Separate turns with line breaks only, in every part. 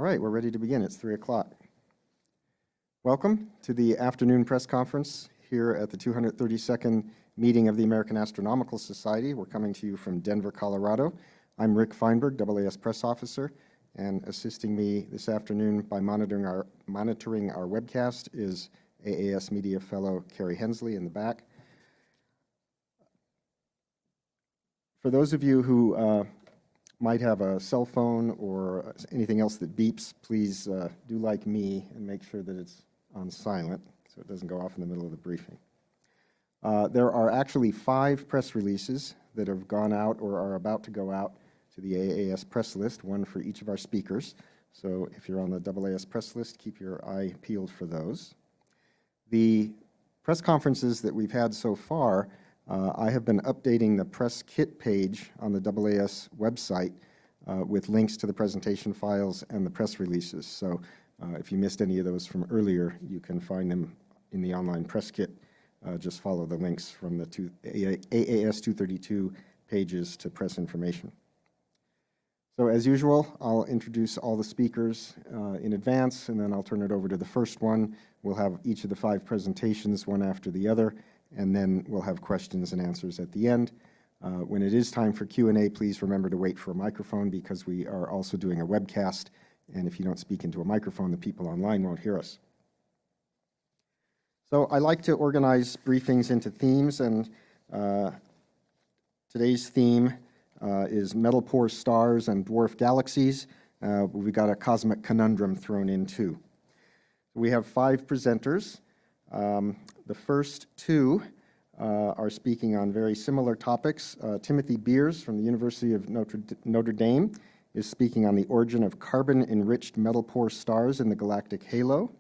All right, we're ready to begin. It's 3 o'clock. Welcome to the afternoon press conference here at the 232nd meeting of the American Astronomical Society. We're coming to you from Denver, Colorado. I'm Rick Fienberg, AAS press officer, and assisting me this afternoon by monitoring our webcast is AAS media fellow Carrie Hensley in the back. For those of you who might have a cell phone or anything else that beeps, please do like me and make sure that it's on silent so it doesn't go off in the middle of the briefing. There are actually 5 press releases that have gone out or are about to go out to the AAS press list, one for each of our speakers. So if you're on the AAS press list, keep your eye peeled for those. The press conferences that we've had so far, I have been updating the press kit page on the AAS website with links to the presentation files and the press releases. So if you missed any of those from earlier, you can find them in the online press kit. Just follow the links from the AAS 232 pages to press information. So as usual, I'll introduce all the speakers in advance, and then I'll turn it over to the first one. We'll have each of the 5 presentations, one after the other, and then we'll have questions and answers at the end. When it is time for Q&A, please remember to wait for a microphone because we are also doing a webcast, and if you don't speak into a microphone, the people online won't hear us. So I like to organize briefings into themes, and today's theme is metal poor stars and dwarf galaxies. We've got a cosmic conundrum thrown in too. We have 5 presenters. The first 2 are speaking on very similar topics. Timothy Beers from the University of Notre Dame is speaking on the origin of carbon-enriched metal poor stars in the galactic halo.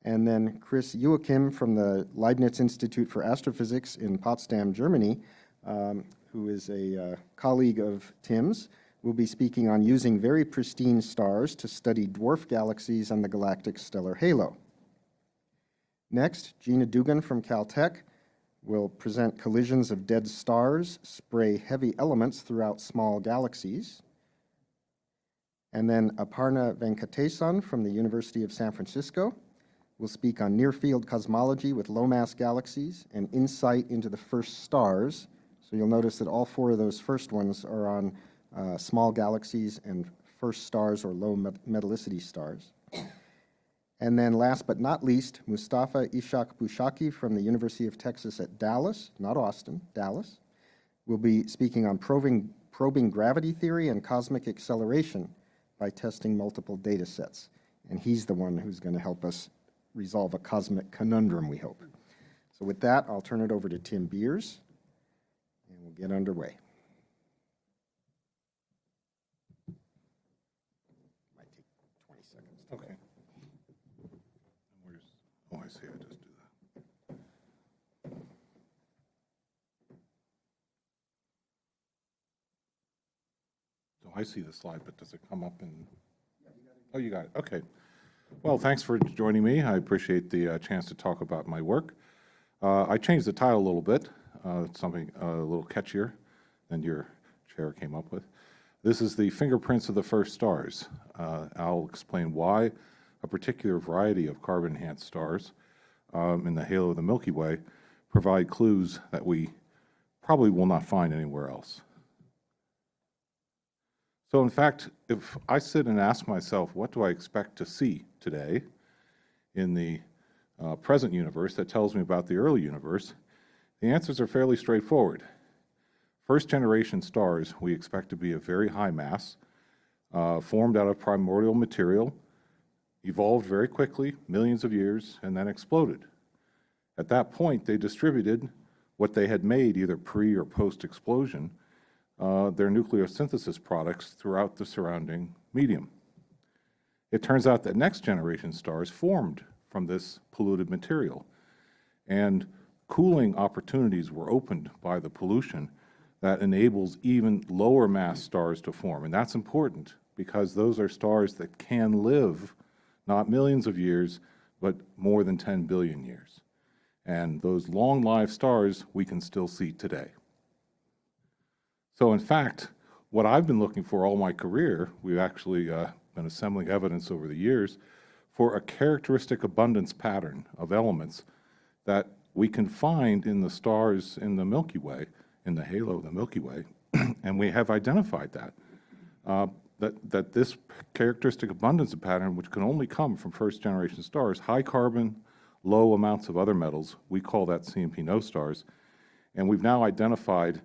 And then Kris Youakim from the Leibniz Institute for Astrophysics in Potsdam, Germany, who is a colleague of Tim's, will be speaking on using very pristine stars to study dwarf galaxies and the galactic stellar halo. Next, Gina Duggan from Caltech will present collisions of dead stars spray heavy elements throughout small galaxies. And then Aparna Venkatesan from the University of San Francisco will speak on near-field cosmology with low-mass galaxies and insight into the first stars. So you'll notice that all 4 of those first ones are on small galaxies and first stars or low metallicity stars. And then last but not least, Mustapha Ishak-Boushaki from the University of Texas at Dallas, not Austin, Dallas, will be speaking on probing gravity theory and cosmic acceleration by testing multiple data sets. And he's the one who's going to help us resolve a cosmic conundrum, we hope. So with that, I'll turn it over to Tim Beers, and we'll get underway. Might take 20 seconds.
Okay. Oh, I see. I just do that. So I see the slide, but does it come up in? Oh, you got it. Okay. Well, thanks for joining me. I appreciate the chance to talk about my work. I changed the title a little bit, something a little catchier than your chair came up with. This is the fingerprints of the first stars. I'll explain why a particular variety of carbon-enhanced stars in the halo of the Milky Way provide clues that we probably will not find anywhere else. So in fact, if I sit and ask myself, what do I expect to see today in the present universe that tells me about the early universe, the answers are fairly straightforward. First generation stars we expect to be of very high mass, formed out of primordial material, evolved very quickly, millions of years, and then exploded. At that point, they distributed what they had made either pre or post-explosion, their nuclear synthesis products throughout the surrounding medium. It turns out that next generation stars formed from this polluted material, and cooling opportunities were opened by the pollution that enables even lower mass stars to form. And that's important because those are stars that can live not millions of years, but more than 10 billion years. And those long-lived stars we can still see today. So in fact, what I've been looking for all my career, we've actually been assembling evidence over the years for a characteristic abundance pattern of elements that we can find in the stars in the Milky Way, in the halo of the Milky Way, and we have identified that this characteristic abundance pattern, which can only come from first-generation stars, high carbon, low amounts of other metals, we call that CEMP-no stars, and we've now identified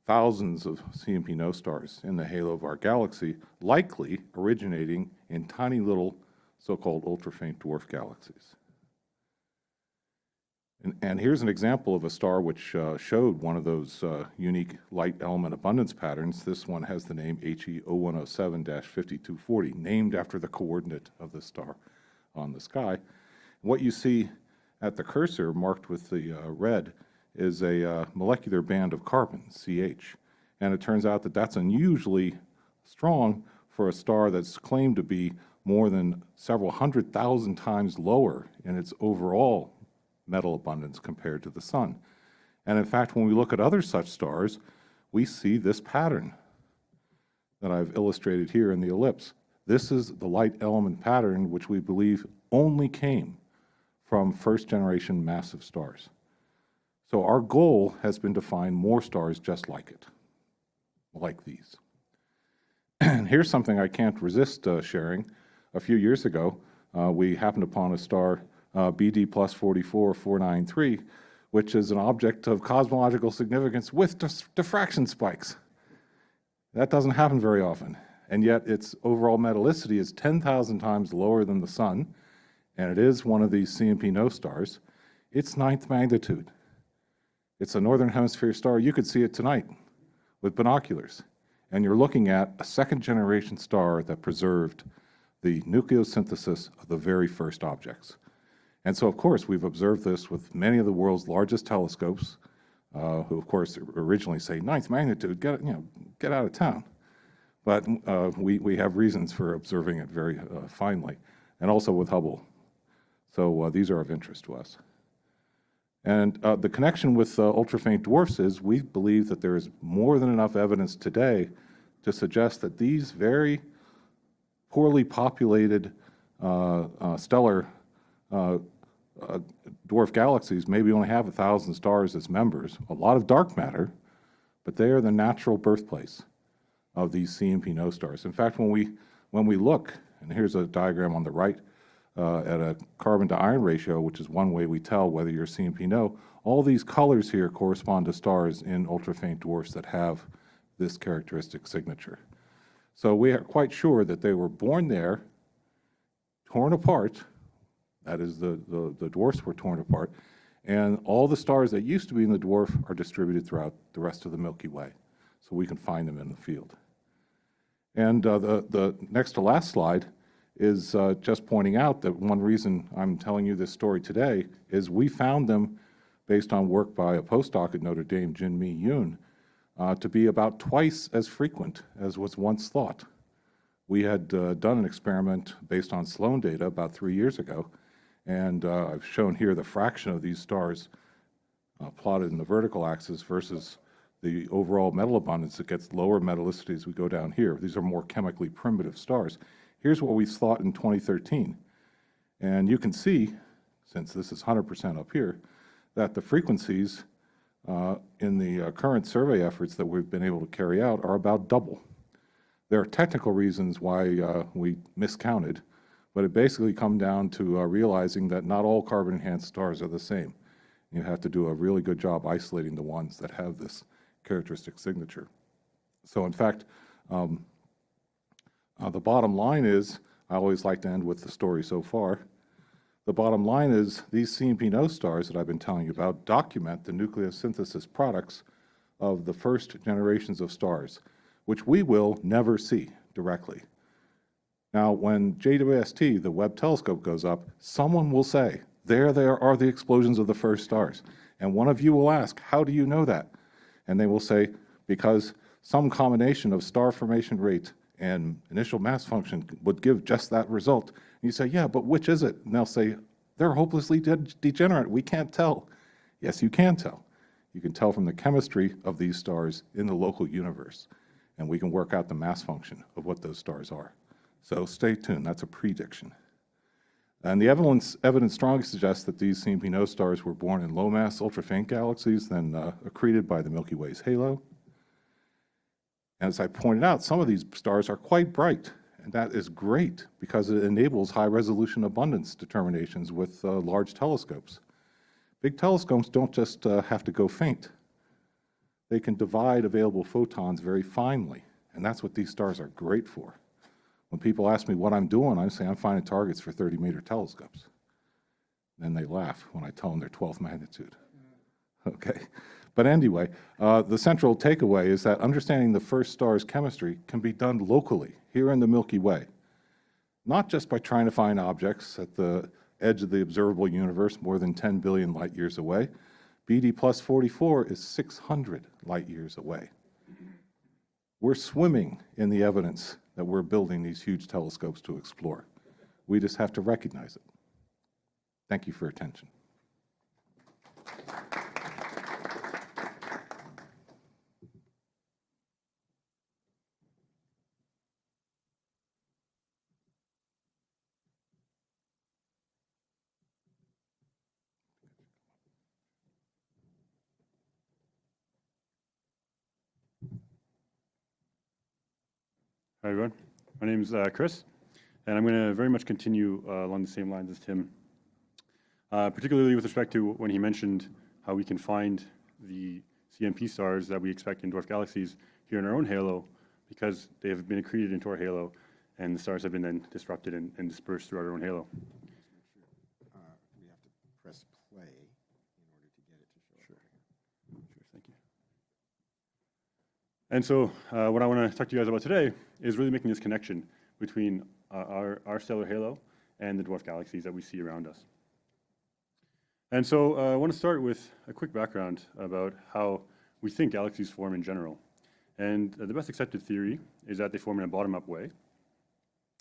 thousands of CEMP-no stars in the halo of our galaxy, likely originating in tiny little so-called ultra-faint dwarf galaxies. And here's an example of a star which showed one of those unique light element abundance patterns. This one has the name HE 0107-5240, named after the coordinate of the star on the sky. What you see at the cursor, marked with the red, is a molecular band of carbon, CH. And it turns out that that's unusually strong for a star that's claimed to be more than several 100,000 times lower in its overall metal abundance compared to the Sun. And in fact, when we look at other such stars, we see this pattern that I've illustrated here in the ellipse. This is the light element pattern which we believe only came from first-generation massive stars. So our goal has been to find more stars just like it, like these. And here's something I can't resist sharing. A few years ago, we happened upon a star BD plus 44493, which is an object of cosmological significance with diffraction spikes. That doesn't happen very often, and yet its overall metallicity is 10,000 times lower than the Sun, and it is one of these CEMP-no stars. It's 9th magnitude. It's a northern hemisphere star. You could see it tonight with binoculars, and you're looking at a second-generation star that preserved the nucleosynthesis of the very first objects. And so, of course, we've observed this with many of the world's largest telescopes, who, of course, originally say, 9th magnitude, get out of town. But we have reasons for observing it very finely, and also with Hubble. So these are of interest to us. And the connection with ultra-faint dwarfs is we believe that there is more than enough evidence today to suggest that these very poorly populated stellar dwarf galaxies maybe only have 1,000 stars as members, a lot of dark matter, but they are the natural birthplace of these CEMP-no stars. In fact, when we look, and here's a diagram on the right, at a carbon to iron ratio, which is one way we tell whether you're CEMP-no, all these colors here correspond to stars in ultra-faint dwarfs that have this characteristic signature. So we are quite sure that they were born there, torn apart, that is, the dwarfs were torn apart, and all the stars that used to be in the dwarf are distributed throughout the rest of the Milky Way, so we can find them in the field. And the next to last slide is just pointing out that one reason I'm telling you this story today is we found them, based on work by a postdoc at Notre Dame, Jin-Mi Yoon, to be about twice as frequent as was once thought. We had done an experiment based on Sloan data about 3 years ago, and I've shown here the fraction of these stars plotted in the vertical axis versus the overall metal abundance that gets lower metallicity as we go down here. These are more chemically primitive stars. Here's what we thought in 2013. And you can see, since this is 100% up here, that the frequencies in the current survey efforts that we've been able to carry out are about double. There are technical reasons why we miscounted, but it basically comes down to realizing that not all carbon-enhanced stars are the same. You have to do a really good job isolating the ones that have this characteristic signature. So in fact, the bottom line is, I always like to end with the story so far, the bottom line is these CEMP-no stars that I've been telling you about document the nucleosynthesis products of the first generations of stars, which we will never see directly. Now, when JWST, the Webb telescope, goes up, someone will say, there are the explosions of the first stars. And one of you will ask, how do you know that? And they will say, because some combination of star formation rate and initial mass function would give just that result. And you say, yeah, but which is it? And they'll say, they're hopelessly degenerate. We can't tell. Yes, you can tell. You can tell from the chemistry of these stars in the local universe. And we can work out the mass function of what those stars are. So stay tuned, that's a prediction. And the evidence strongly suggests that these CEMP-no stars were born in low-mass, ultra-faint galaxies, then accreted by the Milky Way's halo. As I pointed out, some of these stars are quite bright, and that is great because it enables high-resolution abundance determinations with large telescopes. Big telescopes don't just have to go faint. They can divide available photons very finely, and that's what these stars are great for. When people ask me what I'm doing, I say I'm finding targets for 30-meter telescopes. Then they laugh when I tell them they're 12th magnitude. Okay, but anyway, the central takeaway is that understanding the first star's chemistry can be done locally, here in the Milky Way, not just by trying to find objects at the edge of the observable universe more than 10 billion light years away. BD plus 44 is 600 light years away. We're swimming in the evidence that we're building these huge telescopes to explore. We just have to recognize it. Thank you for your attention.
Hi, everyone. My name is Kris, and I'm going to very much continue along the same lines as Tim, particularly with respect to when he mentioned how we can find the CMP stars that we expect in dwarf galaxies here in our own halo, because they have been accreted into our halo, and the stars have been then disrupted and dispersed throughout our own halo.
We have to press play in order to get it to show.
Sure, thank you. And so what I want to talk to you guys about today is really making this connection between our stellar halo and the dwarf galaxies that we see around us. And so I want to start with a quick background about how we think galaxies form in general. And the best accepted theory is that they form in a bottom-up way.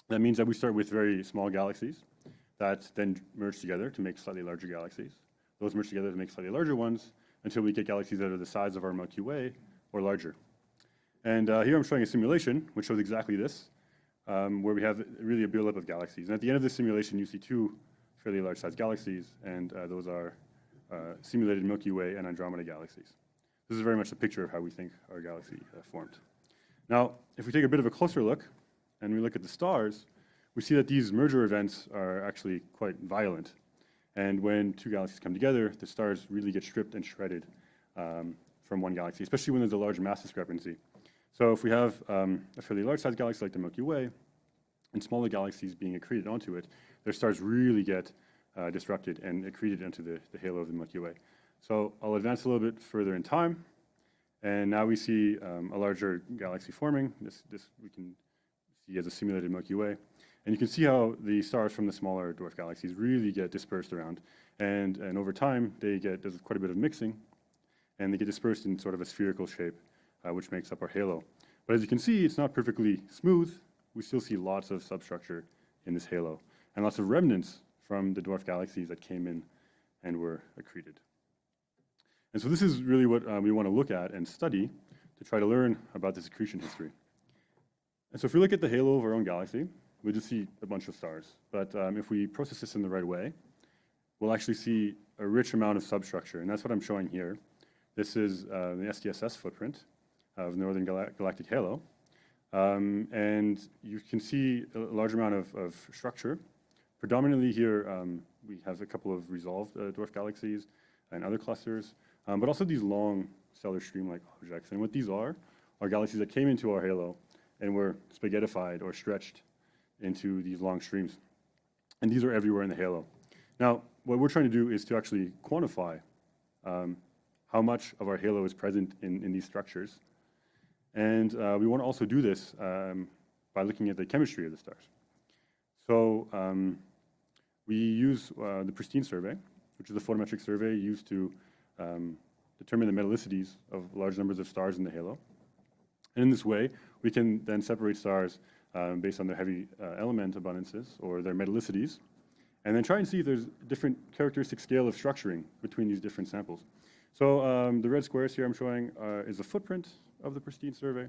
That means that we start with very small galaxies that then merge together to make slightly larger galaxies. Those merge together to make slightly larger ones until we get galaxies that are the size of our Milky Way or larger. And here I'm showing a simulation which shows exactly this, where we have really a buildup of galaxies. And at the end of this simulation, you see two fairly large-sized galaxies, and those are simulated Milky Way and Andromeda galaxies. This is very much a picture of how we think our galaxy formed. Now, if we take a bit of a closer look, and we look at the stars, we see that these merger events are actually quite violent. And when two galaxies come together, the stars really get stripped and shredded from one galaxy, especially when there's a large mass discrepancy. So if we have a fairly large-sized galaxy like the Milky Way, and smaller galaxies being accreted onto it, their stars really get disrupted and accreted into the halo of the Milky Way. So I'll advance a little bit further in time, and now we see a larger galaxy forming. This we can see as a simulated Milky Way. And you can see how the stars from the smaller dwarf galaxies really get dispersed around. And over time, there's quite a bit of mixing, and they get dispersed in sort of a spherical shape, which makes up our halo. But as you can see, it's not perfectly smooth. We still see lots of substructure in this halo, and lots of remnants from the dwarf galaxies that came in and were accreted. And so this is really what we want to look at and study to try to learn about this accretion history. And so if we look at the halo of our own galaxy, we just see a bunch of stars. But if we process this in the right way, we'll actually see a rich amount of substructure, and that's what I'm showing here. This is the SDSS footprint of Northern Galactic Halo. And you can see a large amount of structure. Predominantly here, we have a couple of resolved dwarf galaxies and other clusters, but also these long stellar stream-like objects. And what these are galaxies that came into our halo and were spaghettified or stretched into these long streams. And these are everywhere in the halo. Now, what we're trying to do is to actually quantify how much of our halo is present in these structures. And we want to also do this by looking at the chemistry of the stars. So we use the Pristine survey, which is a photometric survey used to determine the metallicities of large numbers of stars in the halo. And in this way, we can then separate stars based on their heavy element abundances or their metallicities, and then try and see if there's different characteristic scale of structuring between these different samples. So the red squares here I'm showing is a footprint of the Pristine survey.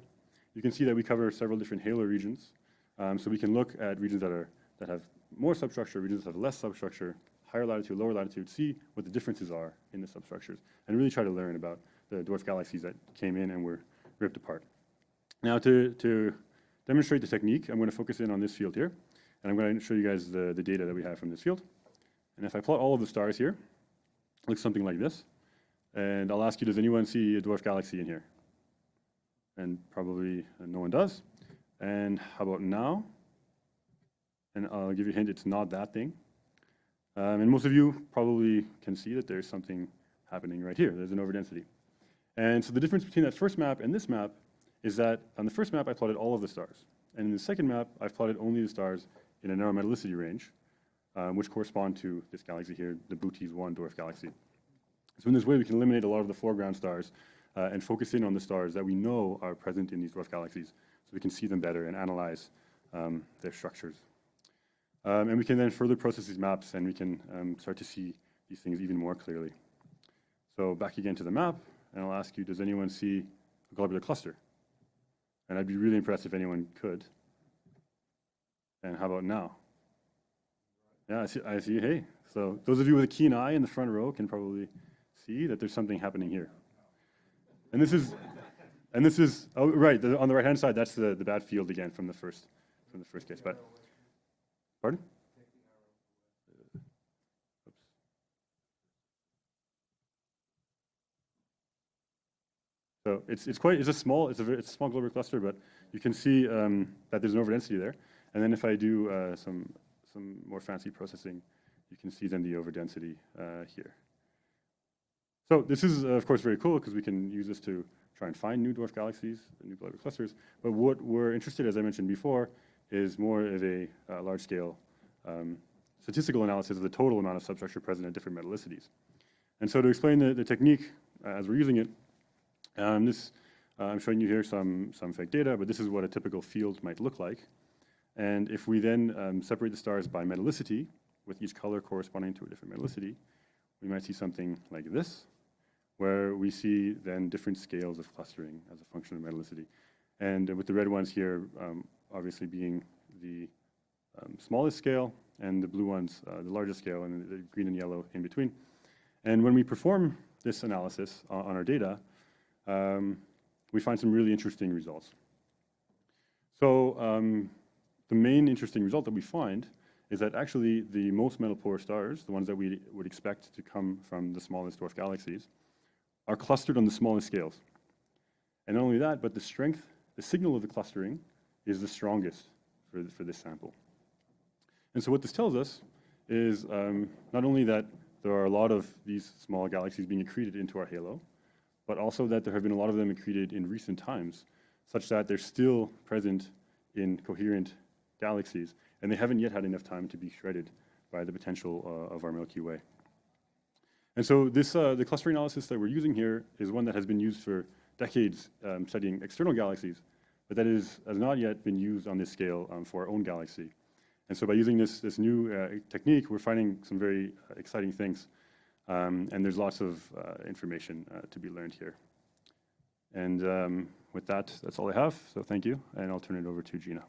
You can see that we cover several different halo regions So we can look at regions that have more substructure, regions that have less substructure, higher latitude, lower latitude, see what the differences are in the substructures, and really try to learn about the dwarf galaxies that came in and were ripped apart. Now, to demonstrate the technique, I'm going to focus in on this field here, and I'm going to show you guys the data that we have from this field. And if I plot all of the stars here, it looks something like this. And I'll ask you, does anyone see a dwarf galaxy in here? And probably no one does. And how about now? And I'll give you a hint, it's not that thing. And most of you probably can see that there's something happening right here. There's an overdensity. And so the difference between that first map and this map is that on the first map, I plotted all of the stars. And in the second map, I've plotted only the stars in a narrow metallicity range, which correspond to this galaxy here, the Bootes 1 dwarf galaxy. So in this way, we can eliminate a lot of the foreground stars and focus in on the stars that we know are present in these dwarf galaxies, so we can see them better and analyze their structures. And we can then further process these maps, and we can start to see these things even more clearly. So back again to the map, and I'll ask you, does anyone see a globular cluster? And I'd be really impressed if anyone could. And how about now? Yeah, I see, hey. So those of you with a keen eye in the front row can probably see that there's something happening here. And this is, oh, right, on the right-hand side, that's the bad field again from the first case. But, pardon? Oops. So it's a small globular cluster, but you can see that there's an overdensity there. And then if I do some more fancy processing, you can see then the overdensity here. So this is, of course, very cool because we can use this to try and find new dwarf galaxies, new globular clusters. But what we're interested, as I mentioned before, is more of a large-scale statistical analysis of the total amount of substructure present at different metallicities. And so to explain the technique as we're using it, I'm showing you here some fake data, but this is what a typical field might look like. And if we then separate the stars by metallicity, with each color corresponding to a different metallicity, we might see something like this, where we see then different scales of clustering as a function of metallicity. And with the red ones here, obviously being the smallest scale, and the blue ones, the largest scale, and the green and yellow in between. And when we perform this analysis on our data, we find some really interesting results. So the main interesting result that we find is that actually the most metal-poor stars, the ones that we would expect to come from the smallest dwarf galaxies, are clustered on the smallest scales. And not only that, but the signal of the clustering is the strongest for this sample. And so what this tells us is not only that there are a lot of these small galaxies being accreted into our halo, but also that there have been a lot of them accreted in recent times, such that they're still present in coherent galaxies, and they haven't yet had enough time to be shredded by the potential of our Milky Way. And so this, the clustering analysis that we're using here is one that has been used for decades studying external galaxies, but that has not yet been used on this scale for our own galaxy. And so by using this new technique, we're finding some very exciting things, and there's lots of information to be learned here. And with that, that's all I have, so thank you, and I'll turn it over to Gina.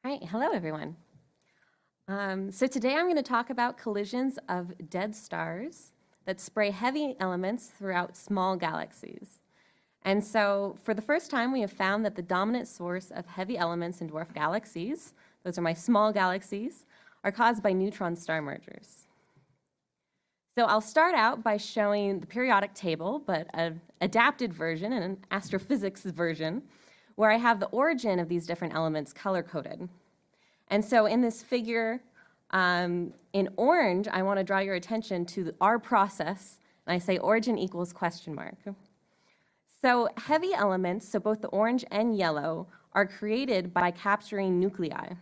All right, hello everyone. So today I'm going to talk about collisions of dead stars that spray heavy elements throughout small galaxies. And so for the first time, we have found that the dominant source of heavy elements in dwarf galaxies, those are my small galaxies, are caused by neutron star mergers. So I'll start out by showing the periodic table, but an adapted version and an astrophysics version, where I have the origin of these different elements color-coded. And so in this figure, in orange, I want to draw your attention to our process, and I say origin equals question mark. So heavy elements, so both the orange and yellow, are created by capturing nuclei.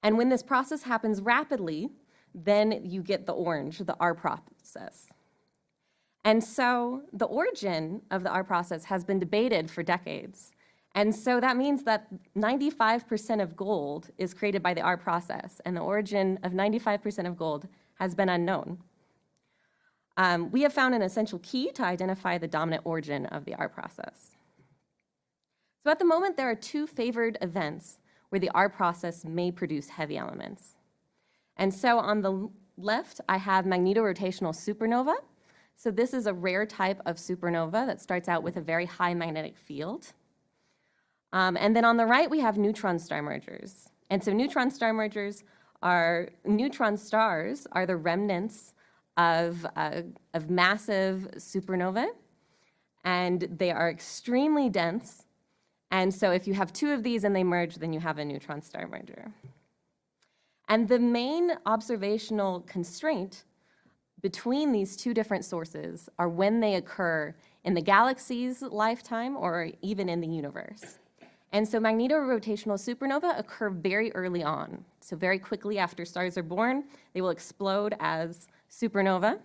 And when this process happens rapidly, then you get the orange, the R process. And so the origin of the R process has been debated for decades. And so that means that 95% of gold is created by the R process, and the origin of 95% of gold has been unknown. We have found an essential key to identify the dominant origin of the R process. So at the moment, there are two favored events where the R process may produce heavy elements. And so on the left, I have magnetorotational supernova. So this is a rare type of supernova that starts out with a very high magnetic field. And then on the right, we have neutron star mergers. And so neutron star mergers are, neutron stars are the remnants of massive supernovae, and they are extremely dense. And so if you have two of these and they merge, then you have a neutron star merger. And the main observational constraint between these two different sources are when they occur in the galaxy's lifetime or even in the universe. And so magnetorotational supernova occur very early on. So very quickly after stars are born, they will explode as supernova,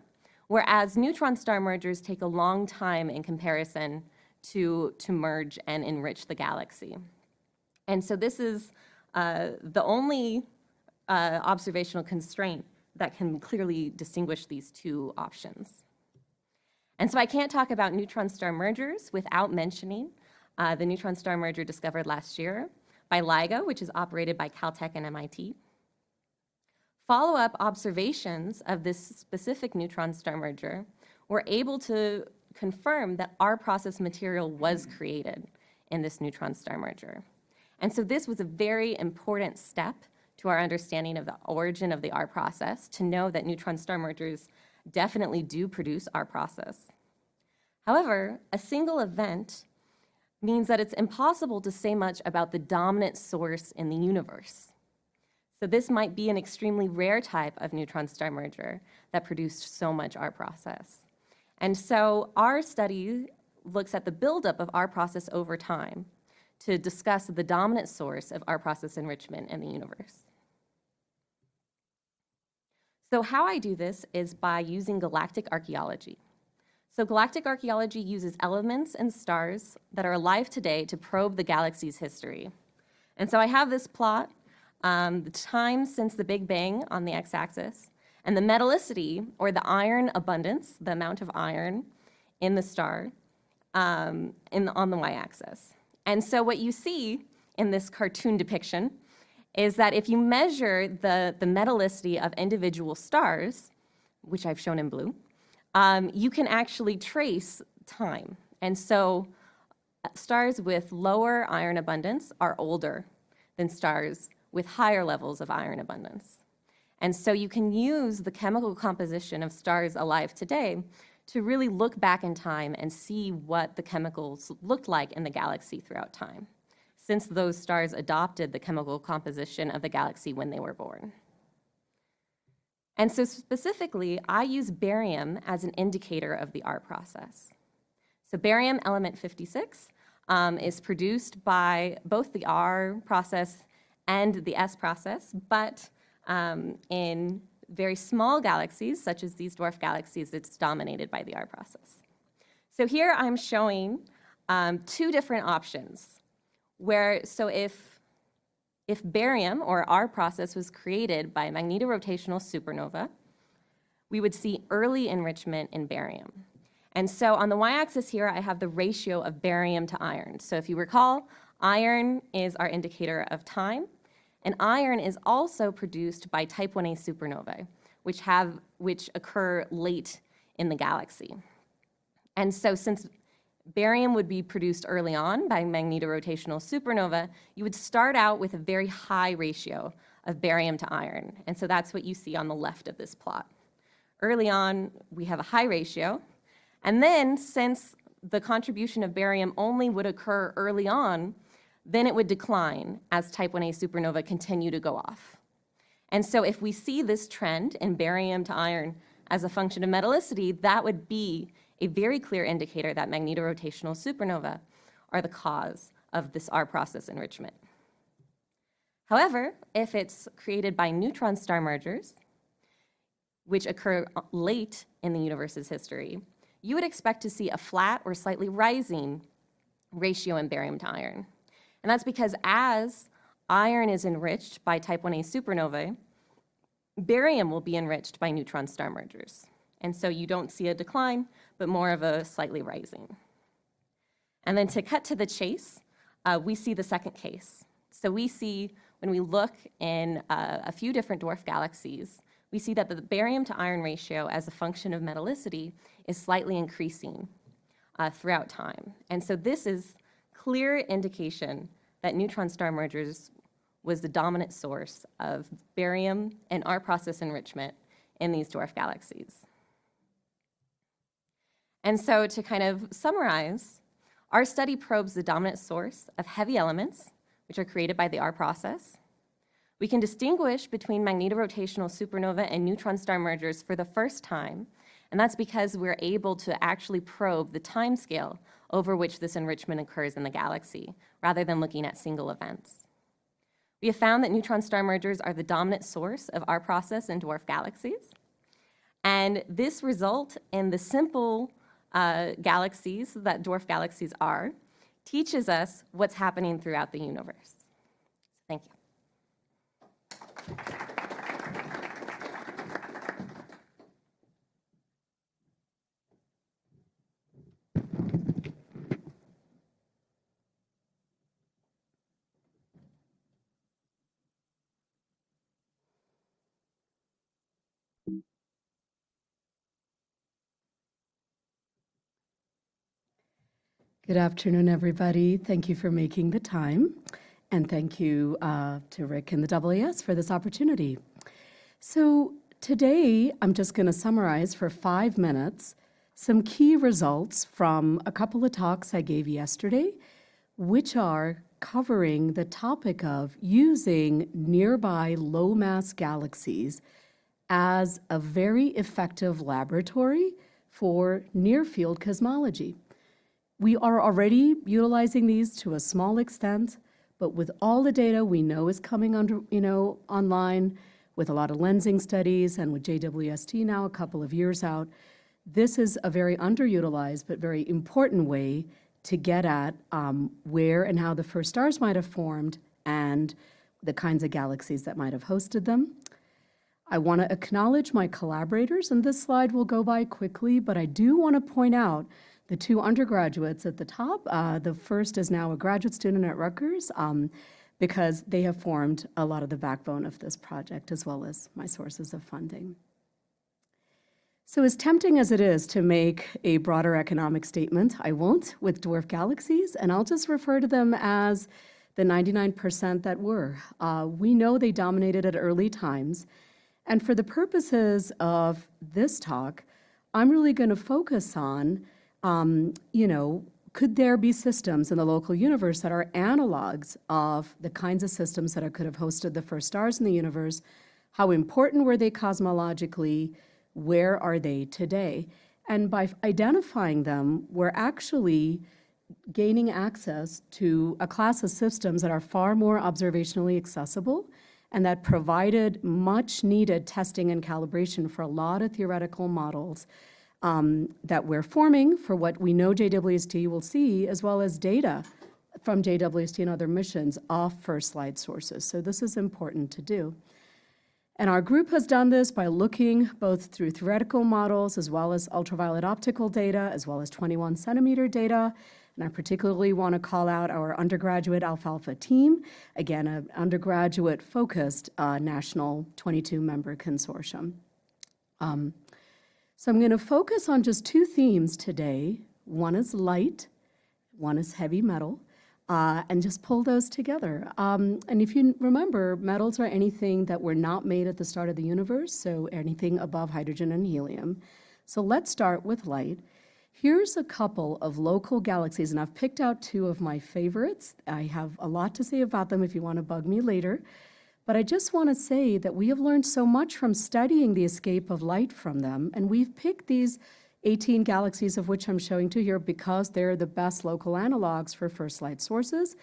whereas neutron star mergers take a long time in comparison to merge and enrich the galaxy. And so this is the only observational constraint that can clearly distinguish these two options. And so I can't talk about neutron star mergers without mentioning the neutron star merger discovered last year by LIGO, which is operated by Caltech and MIT. Follow-up observations of this specific neutron star merger were able to confirm that R process material was created in this neutron star merger. And so this was a very important step to our understanding of the origin of the R process, to know that neutron star mergers definitely do produce R process. However, a single event means that it's impossible to say much about the dominant source in the universe. So this might be an extremely rare type of neutron star merger that produced so much R process. And so our study looks at the buildup of R process over time to discuss the dominant source of R process enrichment in the universe. So how I do this is by using galactic archaeology. So galactic archaeology uses elements and stars that are alive today to probe the galaxy's history. And so I have this plot, the time since the Big Bang on the x-axis, and the metallicity, or the iron abundance, the amount of iron in the star, on the y-axis. And so what you see in this cartoon depiction is that if you measure the metallicity of individual stars, which I've shown in blue, you can actually trace time. And so stars with lower iron abundance are older than stars with higher levels of iron abundance. And so you can use the chemical composition of stars alive today to really look back in time and see what the chemicals looked like in the galaxy throughout time, since those stars adopted the chemical composition of the galaxy when they were born. And so specifically, I use barium as an indicator of the R process. So barium element 56 is produced by both the R process and the S process, but in very small galaxies, such as these dwarf galaxies, it's dominated by the R process. So here I'm showing two different options, so if barium, or R process, was created by a magnetorotational supernova, we would see early enrichment in barium. And so on the y-axis here, I have the ratio of barium to iron. So if you recall, iron is our indicator of time, and iron is also produced by type 1a supernovae, which occur late in the galaxy. And so since barium would be produced early on by magnetorotational supernova, you would start out with a very high ratio of barium to iron. And so that's what you see on the left of this plot. Early on, we have a high ratio. And then, since the contribution of barium only would occur early on, then it would decline as type 1a supernova continue to go off. And so if we see this trend in barium to iron as a function of metallicity, that would be a very clear indicator that magnetorotational supernova are the cause of this R process enrichment. However, if it's created by neutron star mergers, which occur late in the universe's history, you would expect to see a flat or slightly rising ratio in barium to iron. And that's because as iron is enriched by type 1a supernovae, barium will be enriched by neutron star mergers. And so you don't see a decline, but more of a slightly rising. And then to cut to the chase, we see the second case. So we see, when we look in a few different dwarf galaxies, we see that the barium to iron ratio as a function of metallicity is slightly increasing throughout time. And so this is clear indication that neutron star mergers was the dominant source of barium and our process enrichment in these dwarf galaxies. And so to kind of summarize, our study probes the dominant source of heavy elements, which are created by the R process. We can distinguish between magnetorotational supernova and neutron star mergers for the first time, and that's because we're able to actually probe the timescale over which this enrichment occurs in the galaxy, rather than looking at single events. We have found that neutron star mergers are the dominant source of our process in dwarf galaxies, and this result in the simple galaxies that dwarf galaxies are teaches us what's happening throughout the universe. Thank you.
Good afternoon, everybody. Thank you for making the time. And thank you to Rick and the AAS for this opportunity. So today, I'm just going to summarize for 5 minutes some key results from a couple of talks I gave yesterday, which are covering the topic of using nearby low-mass galaxies as a very effective laboratory for near-field cosmology. We are already utilizing these to a small extent, but with all the data we know is coming online, with a lot of lensing studies and with JWST now a couple of years out, this is a very underutilized but very important way to get at where and how the first stars might have formed and the kinds of galaxies that might have hosted them. I want to acknowledge my collaborators, and this slide will go by quickly, but I do want to point out the 2 undergraduates at the top. The first is now a graduate student at Rutgers because they have formed a lot of the backbone of this project as well as my sources of funding. So as tempting as it is to make a broader economic statement, I won't with dwarf galaxies, and I'll just refer to them as the 99% that were. We know they dominated at early times, and for the purposes of this talk, I'm really going to focus on could there be systems in the local universe that are analogs of the kinds of systems that could have hosted the first stars in the universe? How important were they cosmologically? Where are they today? And by identifying them, we're actually gaining access to a class of systems that are far more observationally accessible and that provided much needed testing and calibration for a lot of theoretical models that we're forming for what we know JWST will see, as well as data from JWST and other missions off first light sources. So this is important to do. And our group has done this by looking both through theoretical models as well as ultraviolet optical data, as well as 21 centimeter data. And I particularly want to call out our undergraduate alfalfa team, again, an undergraduate-focused national 22-member consortium. So I'm going to focus on just 2 themes today. One is light, one is heavy metal, and just pull those together. And if you remember, metals are anything that were not made at the start of the universe, so anything above hydrogen and helium. So let's start with light. Here's a couple of local galaxies, and I've picked out 2 of my favorites. I have a lot to say about them if you want to bug me later. But I just want to say that we have learned so much from studying the escape of light from them, and we've picked these 18 galaxies of which I'm showing to here because they're the best local analogs for first light sources,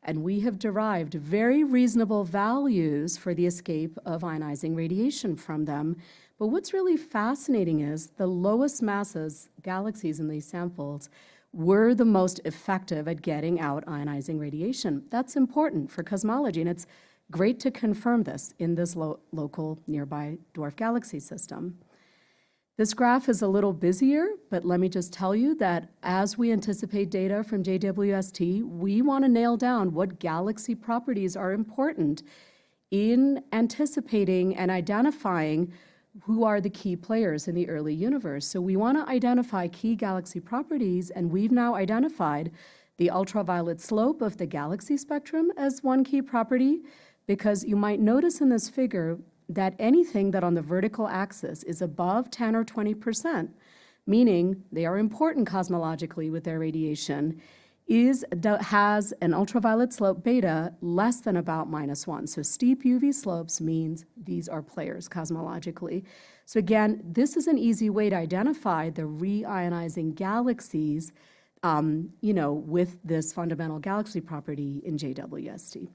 and we have derived very reasonable values for the escape of ionizing radiation from them But what's really fascinating is the lowest masses galaxies in these samples were the most effective at getting out ionizing radiation. That's important for cosmology, and it's great to confirm this in this local nearby dwarf galaxy system. This graph is a little busier, but let me just tell you that as we anticipate data from JWST, we want to nail down what galaxy properties are important in anticipating and identifying who are the key players in the early universe. So we want to identify key galaxy properties, and we've now identified the ultraviolet slope of the galaxy spectrum as one key property, because you might notice in this figure that anything that on the vertical axis is above 10 or 20%, meaning they are important cosmologically with their radiation, has an ultraviolet slope beta less than about -1. So steep UV slopes means these are players cosmologically. So again, this is an easy way to identify the reionizing galaxies, with this fundamental galaxy property in JWST.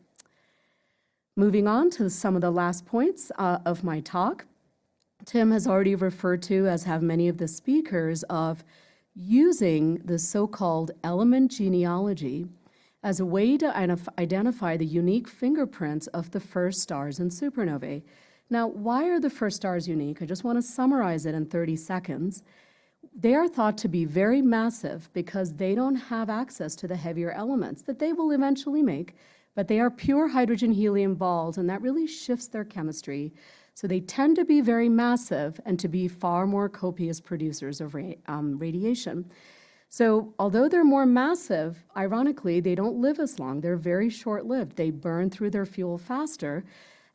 Moving on to some of the last points of my talk, Tim has already referred to, as have many of the speakers, of using the so-called element genealogy as a way to identify the unique fingerprints of the first stars in supernovae. Now, why are the first stars unique? I just want to summarize it in 30 seconds. They are thought to be very massive because they don't have access to the heavier elements that they will eventually make, but they are pure hydrogen-helium balls, and that really shifts their chemistry. So they tend to be very massive and to be far more copious producers of radiation. So although they're more massive, ironically, they don't live as long. They're very short-lived. They burn through their fuel faster,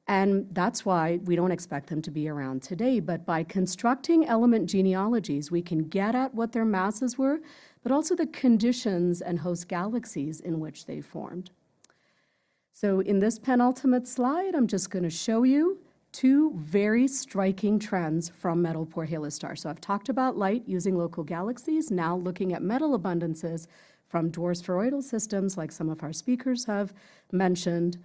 and that's why we don't expect them to be around today. But by constructing element genealogies, we can get at what their masses were, but also the conditions and host galaxies in which they formed. So in this penultimate slide, I'm just going to show you two very striking trends from metal-poor halo stars. So I've talked about light using local galaxies, now looking at metal abundances from dwarf spheroidal systems, like some of our speakers have mentioned.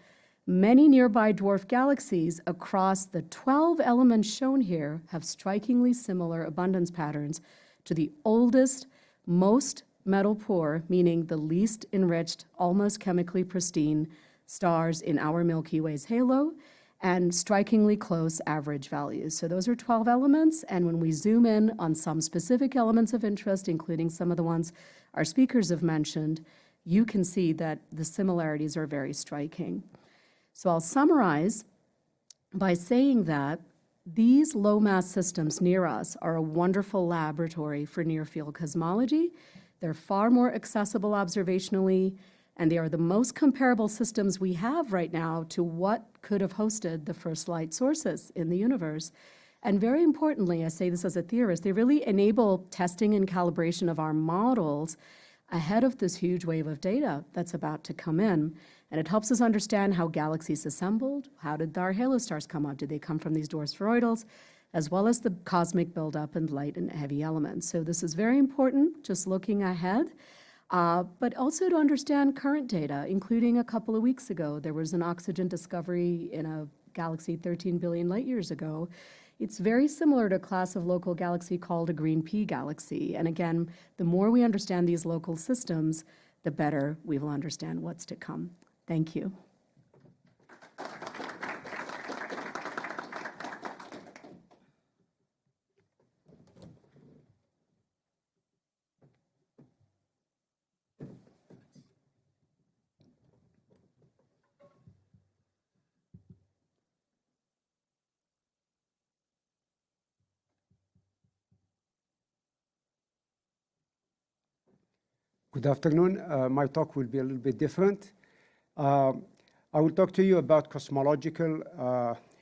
Many nearby dwarf galaxies across the 12 elements shown here have strikingly similar abundance patterns to the oldest, most metal-poor, meaning the least enriched, almost chemically pristine stars in our Milky Way's halo, and strikingly close average values. So those are 12 elements, and when we zoom in on some specific elements of interest, including some of the ones our speakers have mentioned, you can see that the similarities are very striking. So I'll summarize by saying that these low-mass systems near us are a wonderful laboratory for near-field cosmology. They're far more accessible observationally, and they are the most comparable systems we have right now to what could have hosted the first light sources in the universe. And very importantly, I say this as a theorist, they really enable testing and calibration of our models ahead of this huge wave of data that's about to come in. And it helps us understand how galaxies assembled. How did our halo stars come up? Did they come from these dwarf spheroidals? As well as the cosmic buildup and light and heavy elements. So this is very important, just looking ahead. But also to understand current data, including a couple of weeks ago, there was an oxygen discovery in a galaxy 13 billion light years ago. It's very similar to a class of local galaxy called a green pea galaxy. And again, the more we understand these local systems, the better we will understand what's to come. Thank you.
Good afternoon. My talk will be a little bit different. I will talk to you about cosmological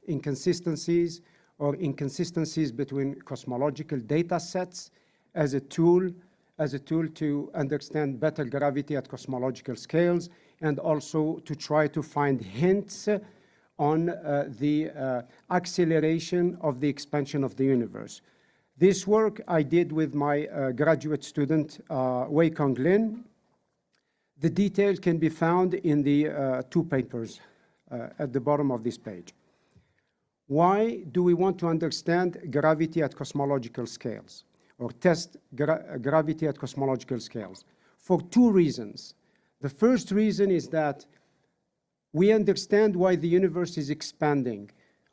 inconsistencies or inconsistencies between cosmological data sets as a tool to understand better gravity at cosmological scales, and also to try to find hints on the acceleration of the expansion of the universe. This work I did with my graduate student, Wei-Kong Lin. The details can be found in the two papers at the bottom of this page. Why do we want to understand gravity at cosmological scales, or test gravity at cosmological scales? For two reasons. The first reason is that we understand why the universe is expanding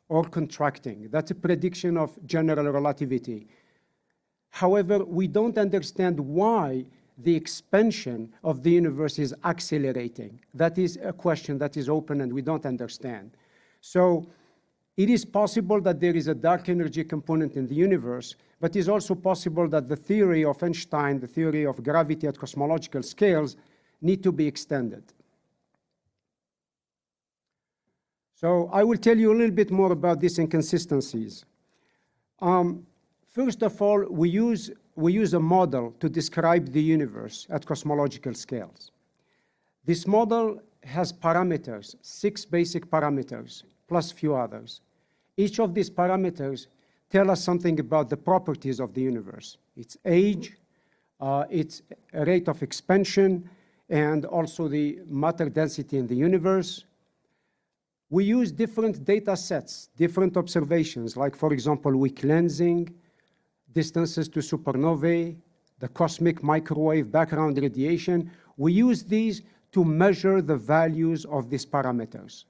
or contracting. That's a prediction of general relativity. However, we don't understand why the expansion of the universe is accelerating. That is a question that is open and we don't understand. So it is possible that there is a dark energy component in the universe, but it is also possible that the theory of Einstein, the theory of gravity at cosmological scales, need to be extended. So I will tell you a little bit more about these inconsistencies. First of all, we use a model to describe the universe at cosmological scales. This model has parameters, 6 basic parameters, plus few others. Each of these parameters tell us something about the properties of the universe, its age, its rate of expansion, and also the matter density in the universe. We use different data sets, different observations, like, for example, weak lensing, distances to supernovae, the cosmic microwave background radiation. We use these to measure the values of these parameters.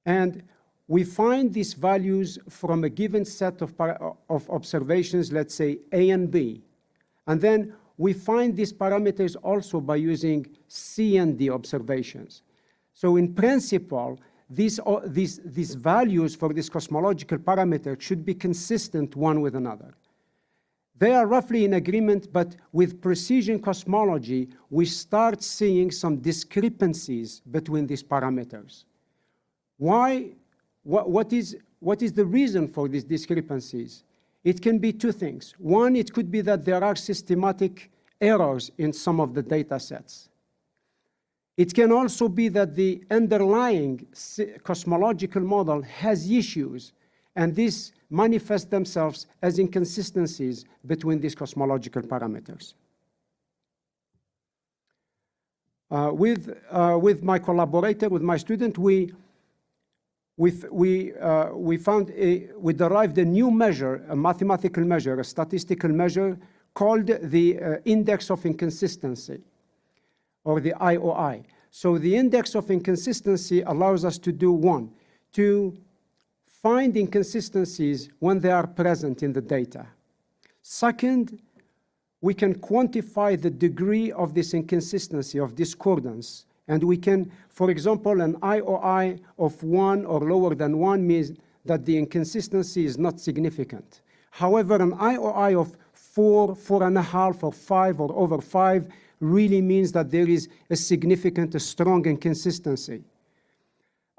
And we find these values from a given set of observations, let's say A and B. And then we find these parameters also by using C and D observations. So in principle, these values for this cosmological parameter should be consistent one with another. They are roughly in agreement, but with precision cosmology, we start seeing some discrepancies between these parameters. Why? What is the reason for these discrepancies? It can be two things. One, it could be that there are systematic errors in some of the data sets. It can also be that the underlying cosmological model has issues, and these manifest themselves as inconsistencies between these cosmological parameters. With my collaborator, with my student, we derived a new measure, a mathematical measure, a statistical measure called the Index of Inconsistency, or the IOI. So the Index of Inconsistency allows us to do one, to find inconsistencies when they are present in the data. Second, we can quantify the degree of this inconsistency, of discordance. And we can, for example, an IOI of 1 or lower than 1 means that the inconsistency is not significant. However, an IOI of 4, 4.5, or 5, or over 5 really means that there is a significant, a strong inconsistency.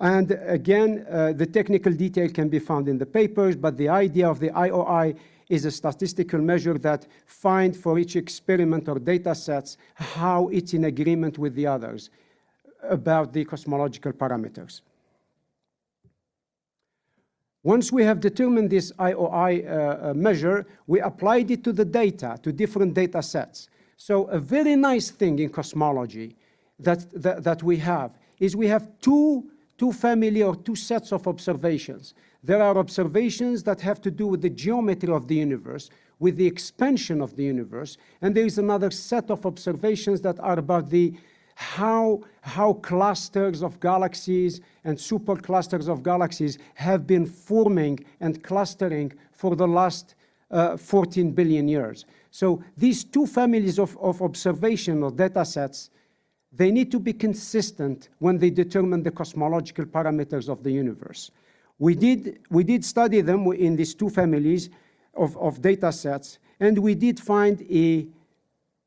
And again, the technical detail can be found in the papers, but the idea of the IOI is a statistical measure that finds for each experiment or data sets how it's in agreement with the others about the cosmological parameters. Once we have determined this IOI measure, we applied it to the data, to different data sets. So a very nice thing in cosmology that we have is we have two family or two sets of observations. There are observations that have to do with the geometry of the universe, with the expansion of the universe, and there is another set of observations that are about how clusters of galaxies and superclusters of galaxies have been forming and clustering for the last 14 billion years. So these two families of observation or data sets, they need to be consistent when they determine the cosmological parameters of the universe. We did study them in these two families of data sets, and we did find a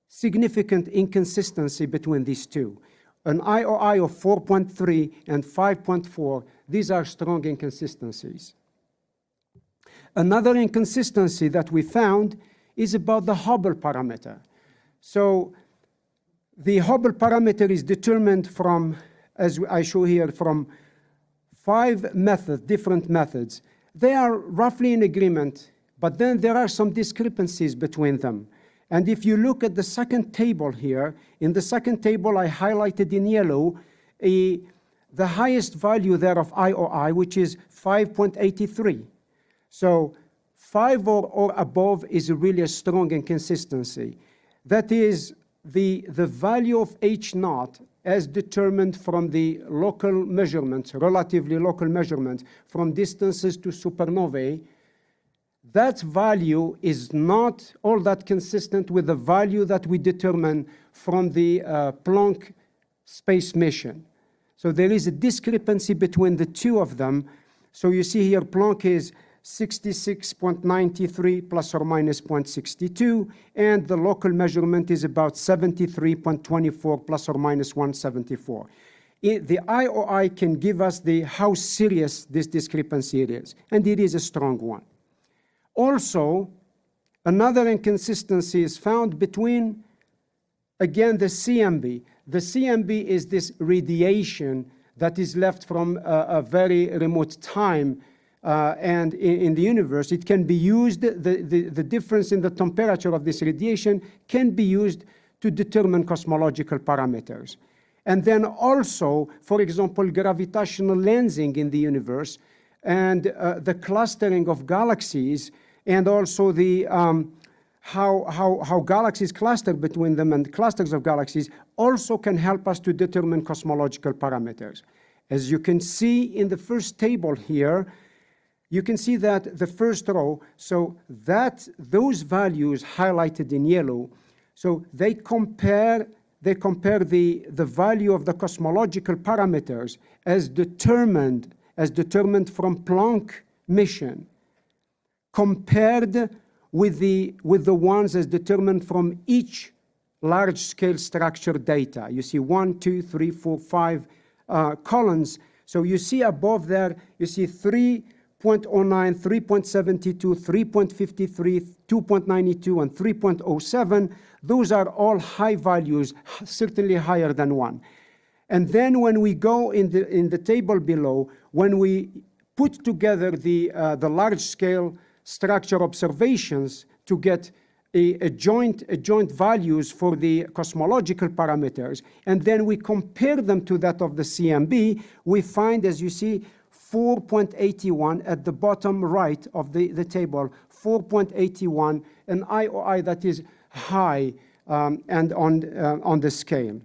significant inconsistency between these two. An IOI of 4.3 and 5.4, these are strong inconsistencies. Another inconsistency that we found is about the Hubble parameter. So the Hubble parameter is determined from, as I show here, from 5 methods, different methods. They are roughly in agreement, but then there are some discrepancies between them. And if you look at the second table here, in the second table I highlighted in yellow the highest value there of IOI, which is 5.83. So 5 or above is really a strong inconsistency. That is the value of H naught as determined from the local measurements, relatively local measurements from distances to supernovae. That value is not all that consistent with the value that we determine from the Planck space mission. So there is a discrepancy between the two of them. So you see here Planck is 66.93 plus or minus 0.62, and the local measurement is about 73.24 plus or minus 174. The IOI can give us how serious this discrepancy is, and it is a strong one. Also, another inconsistency is found between, again, the CMB. The CMB is this radiation that is left from a very remote time and in the universe. It can be used, the difference in the temperature of this radiation can be used to determine cosmological parameters. And then also, for example, gravitational lensing in the universe and the clustering of galaxies, and also the how galaxies cluster between them and clusters of galaxies also can help us to determine cosmological parameters. As you can see in the first table here, you can see that the first row, so that those values highlighted in yellow, so they compare the value of the cosmological parameters as determined from Planck mission, compared with the ones as determined from each large-scale structure data. You see 1, 2, 3, 4, 5 columns. So you see above there, you see 3.09, 3.72, 3.53, 2.92, and 3.07. Those are all high values, certainly higher than 1. And then when we go in the table below, when we put together the large-scale structure observations to get a joint values for the cosmological parameters, and then we compare them to that of the CMB, we find, as you see, 4.81 at the bottom right of the table, 4.81, an IOI that is high and on the scale.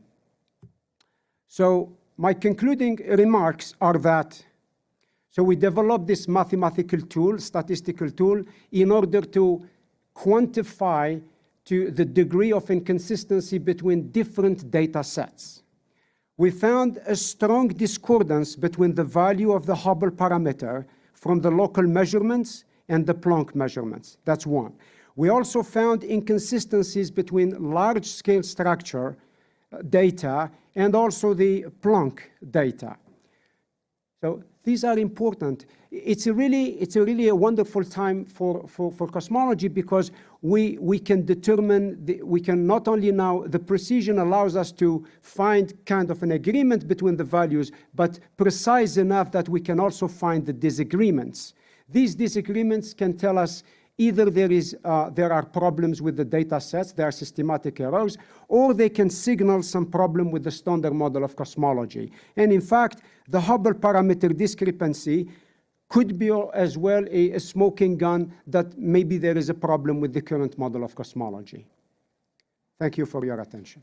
So my concluding remarks are that so we developed this mathematical tool, statistical tool, in order to quantify to the degree of inconsistency between different data sets. We found a strong discordance between the value of the Hubble parameter from the local measurements and the Planck measurements. That's one. We also found inconsistencies between large-scale structure data and also the Planck data. So these are important. It's a really a wonderful time for cosmology, because we can determine, we can not only now, the precision allows us to find kind of an agreement between the values, but precise enough that we can also find the disagreements. These disagreements can tell us either there are problems with the data sets, there are systematic errors, or they can signal some problem with the standard model of cosmology. And in fact, the Hubble parameter discrepancy could be as well a smoking gun that maybe there is a problem with the current model of cosmology. Thank you for your attention.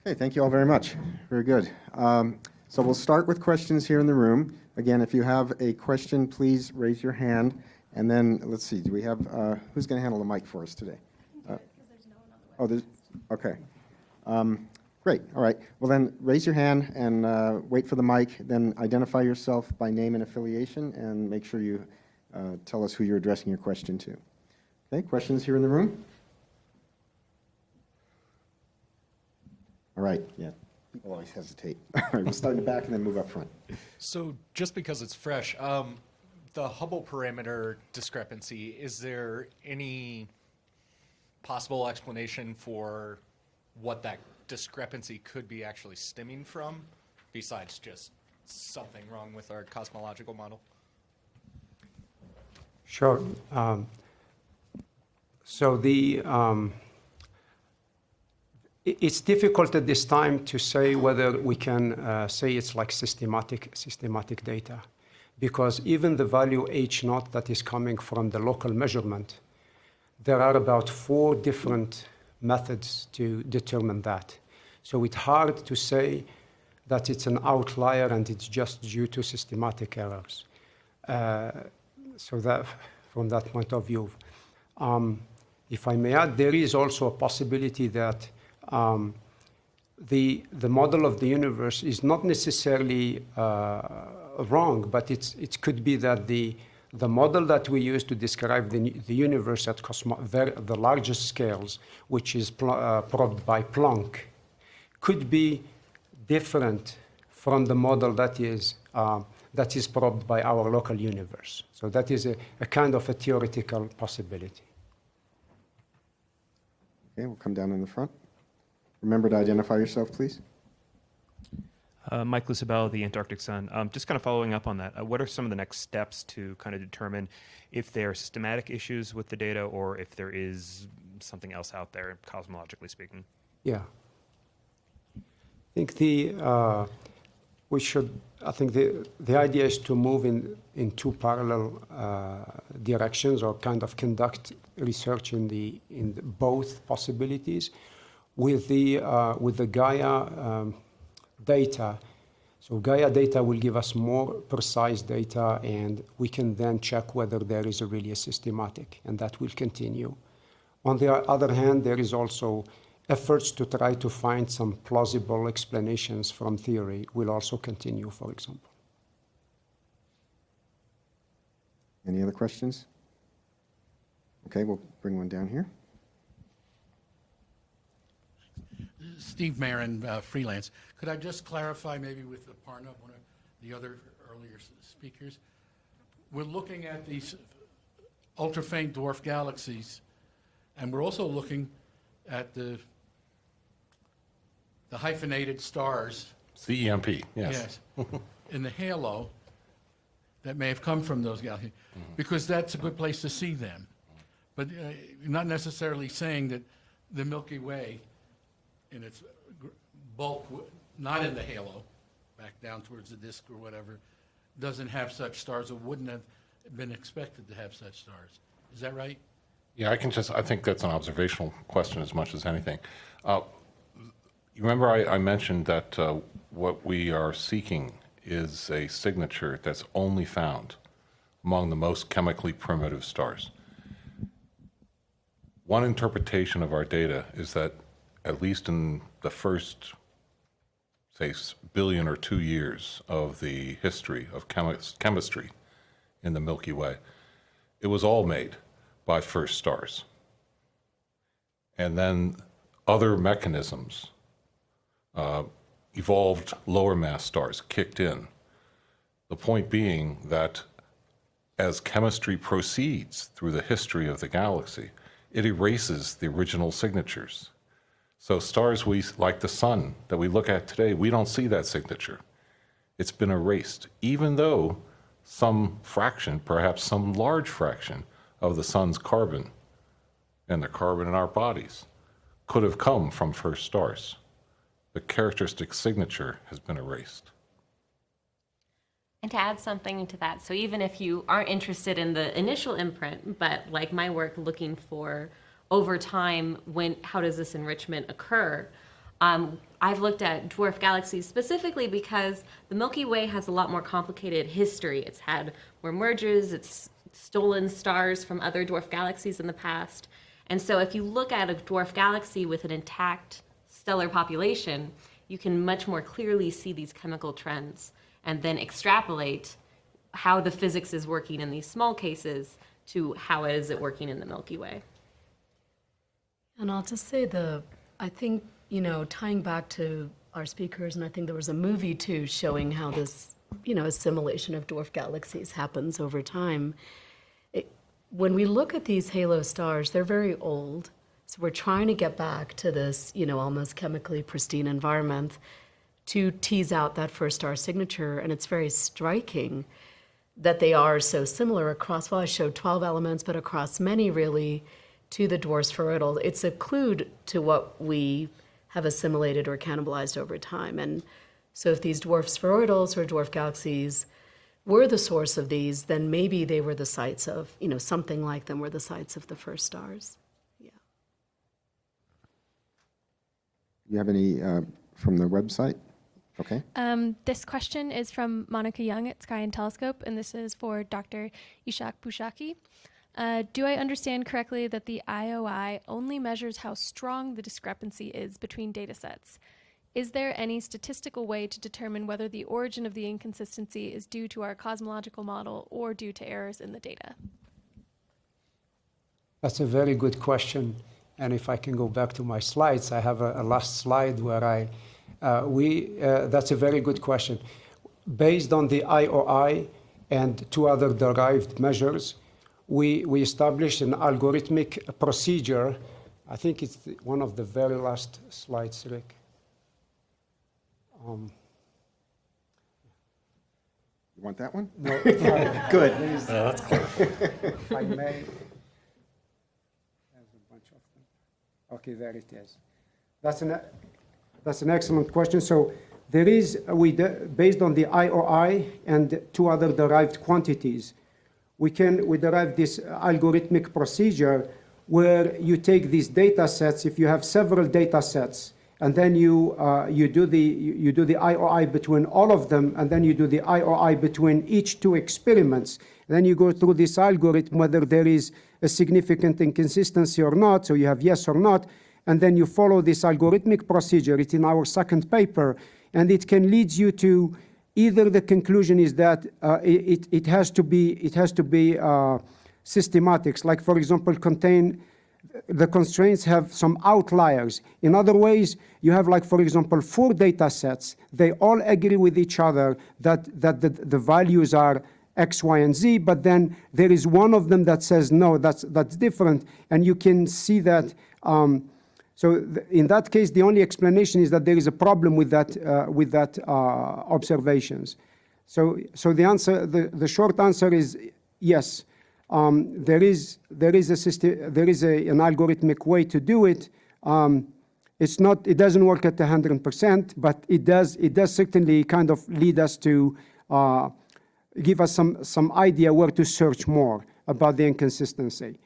Okay, thank you all very much. Very good. So we'll start with questions here in the room. Again, if you have a question, please raise your hand. And then, let's see, do we have, who's going to handle the mic for us today? Okay. Great, all right. Well then, raise your hand and wait for the mic, then identify yourself by name and affiliation, and make sure you tell us who you're addressing your question to. Okay, questions here in the room? All right, yeah. People always hesitate. All right, we'll start in the back and then move up front.
So just because it's fresh, the Hubble parameter discrepancy, is there any possible explanation for what that discrepancy could be actually stemming from, besides just something wrong with our cosmological model?
Sure. So It's difficult at this time to say whether we can say it's like systematic data, because even the value H0 that is coming from the local measurement, there are about 4 different methods to determine that. So it's hard to say that it's an outlier and it's just due to systematic errors. So that, from that point of view, if I may add, there is also a possibility that the model of the universe is not necessarily wrong, but it could be that the model that we use to describe the universe at the largest scales, which is probed by Planck, could be different from the model that is probed by our local universe. So that is a kind of a theoretical possibility.
Okay, we'll come down in the front. Remember to identify yourself, please.
Mike Lucibel, the Antarctic Sun. Just kind of following up on that, what are some of the next steps to kind of determine if there are systematic issues with the data or if there is something else out there, cosmologically speaking?
Yeah. I think the idea is to move in 2 parallel directions, or kind of conduct research in both possibilities. With the Gaia data, so Gaia data will give us more precise data, and we can then check whether there is really a systematic, and that will continue. On the other hand, there is also efforts to try to find some plausible explanations from theory will also continue, for example.
Any other questions? Okay, we'll bring one down here.
Steve Marin, freelance. Could I just clarify maybe with Aparna, one of the other earlier speakers? We're looking at these ultra-faint dwarf galaxies, and we're also looking at the hyphenated stars.
CEMP, yes.
Yes, in the halo that may have come from those galaxies, because that's a good place to see them. But not necessarily saying that the Milky Way, in its bulk, not in the halo, back down towards the disk or whatever, doesn't have such stars or wouldn't have been expected to have such stars. Is that right?
Yeah, I think that's an observational question as much as anything. You remember I mentioned that what we are seeking is a signature that's only found among the most chemically primitive stars. One interpretation of our data is that at least in the first, say, billion or 2 years of the history of chemistry in the Milky Way, it was all made by first stars. And then other mechanisms, evolved lower mass stars kicked in. The point being that as chemistry proceeds through the history of the galaxy, it erases the original signatures. So stars like the sun that we look at today, we don't see that signature. It's been erased, even though some fraction, perhaps some large fraction of the sun's carbon and the carbon in our bodies could have come from first stars. The characteristic signature has been erased.
And to add something to that, so even if you aren't interested in the initial imprint, but like my work looking for over time, how does this enrichment occur? I've looked at dwarf galaxies specifically because the Milky Way has a lot more complicated history. It's had more mergers, it's stolen stars from other dwarf galaxies in the past. And so if you look at a dwarf galaxy with an intact stellar population, you can much more clearly see these chemical trends and then extrapolate how the physics is working in these small cases to how is it working in the Milky Way.
And I'll just say I think, tying back to our speakers, and I think there was a movie too showing how this, assimilation of dwarf galaxies happens over time. When we look at these halo stars, they're very old. So we're trying to get back to this, almost chemically pristine environment to tease out that first star signature. And it's very striking that they are so similar across, I showed 12 elements, but across many really to the dwarf spheroidal. It's a clue to what we have assimilated or cannibalized over time. And so if these dwarf spheroidals or dwarf galaxies were the source of these, then maybe they were the sites of, something like them were the sites of the first stars. Yeah.
You have any from the website? Okay.
This question is from Monica Young at Sky and Telescope, and this is for Dr. Ishak-Boushaki. Do I understand correctly that the IOI only measures how strong the discrepancy is between data sets? Is there any statistical way to determine whether the origin of the inconsistency is due to our cosmological model or due to errors in the data?
That's a very good question. And if I can go back to my slides, I have a last slide where that's a very good question. Based on the IOI and two other derived measures, we established an algorithmic procedure. I think it's one of the very last slides, Rick.
You want that one?
No.
Good.
That's clear.
If I may. There's a bunch of them. Okay, there it is. That's an excellent question. So there is, based on the IOI and two other derived quantities, we derive this algorithmic procedure where you take these data sets, if you have several data sets, and then you do the IOI between all of them, and then you do the IOI between each two experiments. Then you go through this algorithm whether there is a significant inconsistency or not, so you have yes or not, and then you follow this algorithmic procedure. It's in our second paper, and it can lead you to either the conclusion is that it has to be systematics, like for example the constraints have some outliers. In other ways, you have, like, for example, 4 data sets. They all agree with each other that the values are X, Y, and Z, but then there is one of them that says, no, that's different. And you can see that. In that case, the only explanation is that there is a problem with that observations. So the answer, the short answer is yes. There is an algorithmic way to do it. It doesn't work at 100%, but it does certainly kind of lead us to give us some idea where to search more about the inconsistency.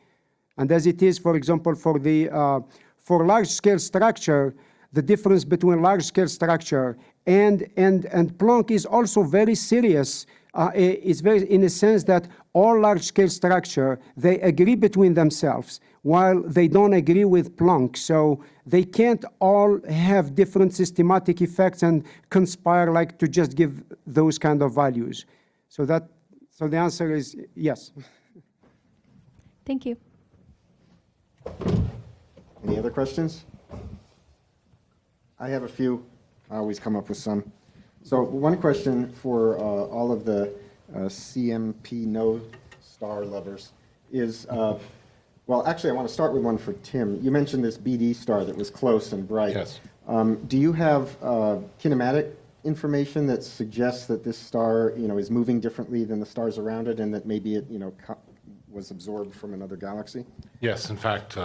And as it is, for example, for large-scale structure, the difference between large-scale structure and Planck is also very serious. It's very, in a sense that all large-scale structure, they agree between themselves, while they don't agree with Planck. So they can't all have different systematic effects and conspire like to just give those kind of values. So the answer is yes.
Thank you.
Any other questions? I have a few. I always come up with some. So one question for all of the CEMP-no star lovers is, well, actually, I want to start with one for Tim. You mentioned this BD star that was close and bright.
Yes.
Do you have kinematic information that suggests that this star, is moving differently than the stars around it, and that maybe it, was absorbed from another galaxy?
Yes, in fact,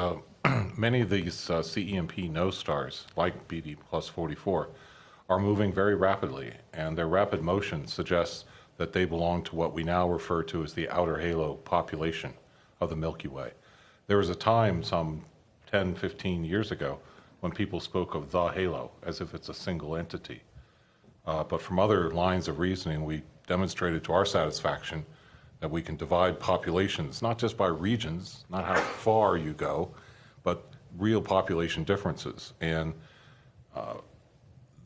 many of these CEMP-no stars, like BD plus 44, are moving very rapidly, and their rapid motion suggests that they belong to what we now refer to as the outer halo population of the Milky Way. There was a time some 10, 15 years ago when people spoke of the halo as if it's a single entity. But from other lines of reasoning, we demonstrated to our satisfaction that we can divide populations, not just by regions, not how far you go, but real population differences. And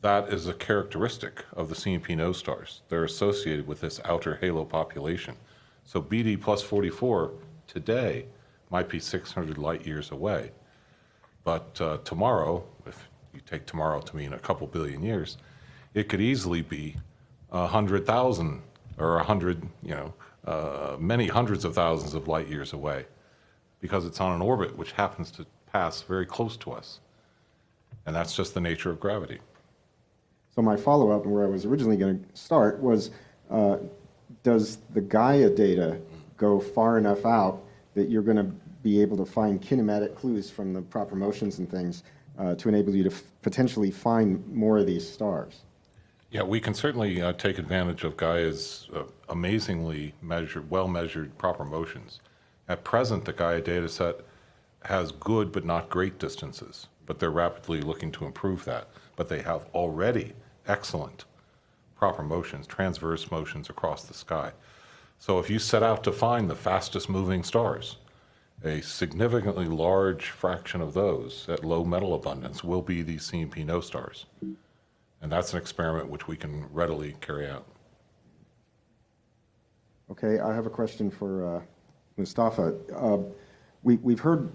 that is a characteristic of the CEMP-no stars. They're associated with this outer halo population. So BD plus 44 today might be 600 light years away. But tomorrow, if you take tomorrow to mean a couple billion years, it could easily be 100,000 or 100, many hundreds of thousands of light years away, because it's on an orbit which happens to pass very close to us. And that's just the nature of gravity.
So my follow-up, and where I was originally going to start, was does the Gaia data go far enough out that you're going to be able to find kinematic clues from the proper motions and things to enable you to potentially find more of these stars?
Yeah, we can certainly take advantage of Gaia's amazingly well-measured proper motions. At present, the Gaia dataset has good but not great distances, but they're rapidly looking to improve that. But they have already excellent proper motions, transverse motions across the sky. So if you set out to find the fastest moving stars, a significantly large fraction of those at low metal abundance will be these CEMP-no stars. And that's an experiment which we can readily carry out.
Okay, I have a question for Mustapha. We've heard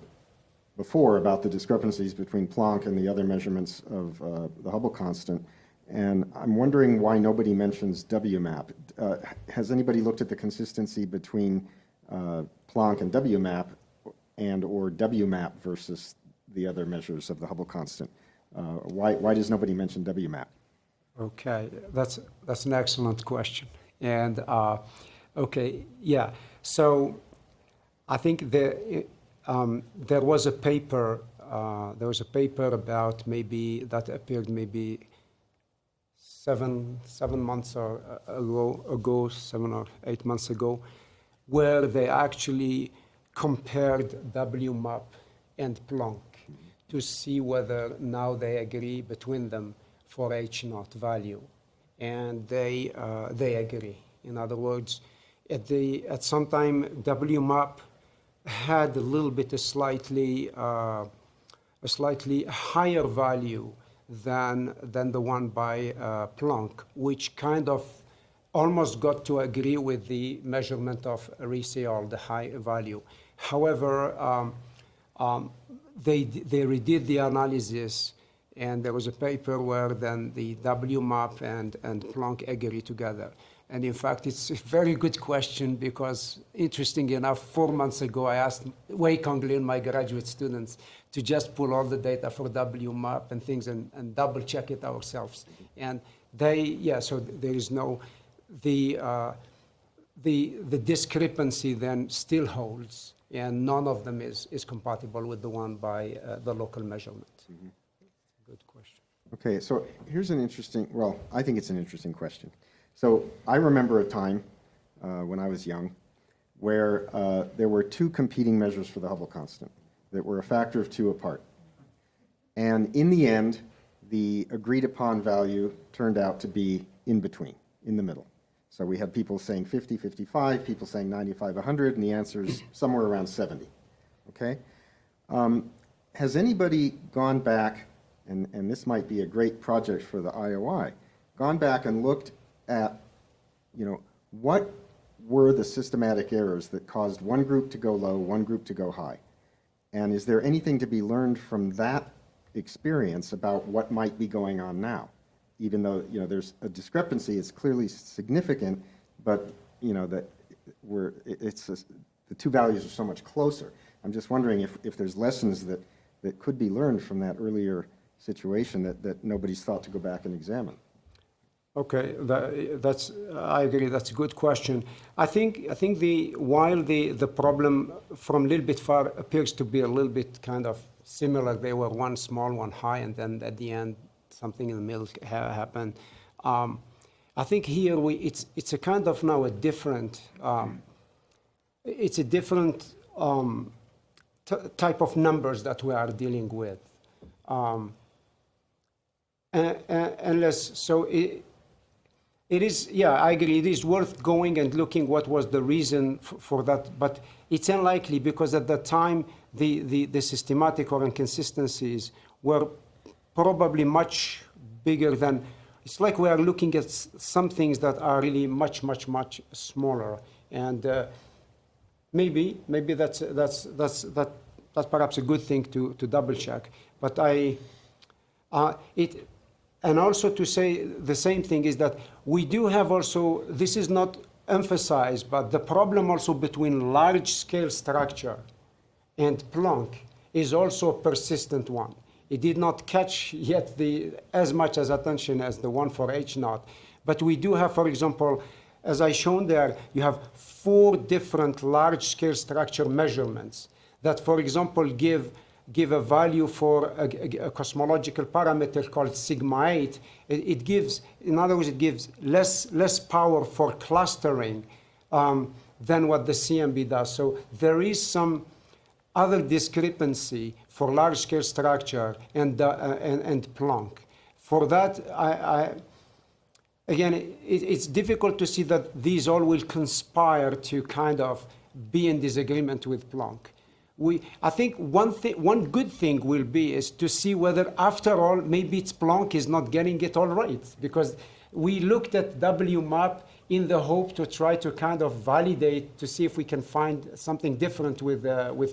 before about the discrepancies between Planck and the other measurements of the Hubble constant, and I'm wondering why nobody mentions WMAP. Has anybody looked at the consistency between Planck and WMAP or WMAP versus the other measures of the Hubble constant? Why does nobody mention WMAP?
Okay, that's an excellent question. And okay, yeah. So I think there was a paper. There was a paper about maybe that appeared maybe 7 months ago, 7 or 8 months ago, where they actually compared WMAP and Planck to see whether now they agree between them for H0 value, and they agree. In other words, at some time WMAP had a little bit a slightly higher value than the one by Planck, which kind of almost got to agree with the measurement of Riceol, the high value. However, they redid the analysis, and there was a paper where then the WMAP and Planck agree together. And in fact, it's a very good question because, interesting enough, 4 months ago, I asked Wei Konglin, my graduate students, to just pull all the data for WMAP and things and double check it ourselves. And so there is no, the discrepancy then still holds, and none of them is compatible with the one by the local measurement. Mm-hmm. Good question.
Okay, so here's an interesting, I think it's an interesting question. So I remember a time when I was young where there were two competing measures for the Hubble constant that were a factor of 2 apart. And in the end, the agreed upon value turned out to be in between, in the middle. So we had people saying 50, 55, people saying 95, 100, and the answer is somewhere around 70. Okay? Has anybody gone back, and this might be a great project for the IOI, gone back and looked at, what were the systematic errors that caused one group to go low, one group to go high? And is there anything to be learned from that experience about what might be going on now? Even though, there's a discrepancy, it's clearly significant, but, that the two values are so much closer. I'm just wondering if there's lessons that could be learned from that earlier situation that nobody's thought to go back and examine.
Okay, I agree. That's a good question. I think while the problem from a little bit far appears to be a little bit kind of similar, they were one small, one high, and then at the end something in the middle happened. I think here it's a kind of now a different type of numbers that we are dealing with. It is, I agree, it is worth going and looking what was the reason for that, but it's unlikely because at that time the systematic or inconsistencies were probably much bigger than, it's like we are looking at some things that are really much, much, much smaller. And maybe that's perhaps a good thing to double check. But and also to say the same thing is that we do have also, this is not emphasized, but the problem also between large-scale structure and Planck is also a persistent one. It did not catch yet as much as attention as the one for H0. But we do have, for example, as I shown there, you have 4 different large-scale structure measurements that, for example, give give a value for a cosmological parameter called sigma 8, it gives, in other words, it gives less power for clustering than what the CMB does. So there is some other discrepancy for large-scale structure and Planck. For that, again, it's difficult to see that these all will conspire to kind of be in disagreement with Planck. I think one good thing will be is to see whether, after all, maybe it's Planck is not getting it all right, because we looked at WMAP in the hope to try to kind of validate, to see if we can find something different with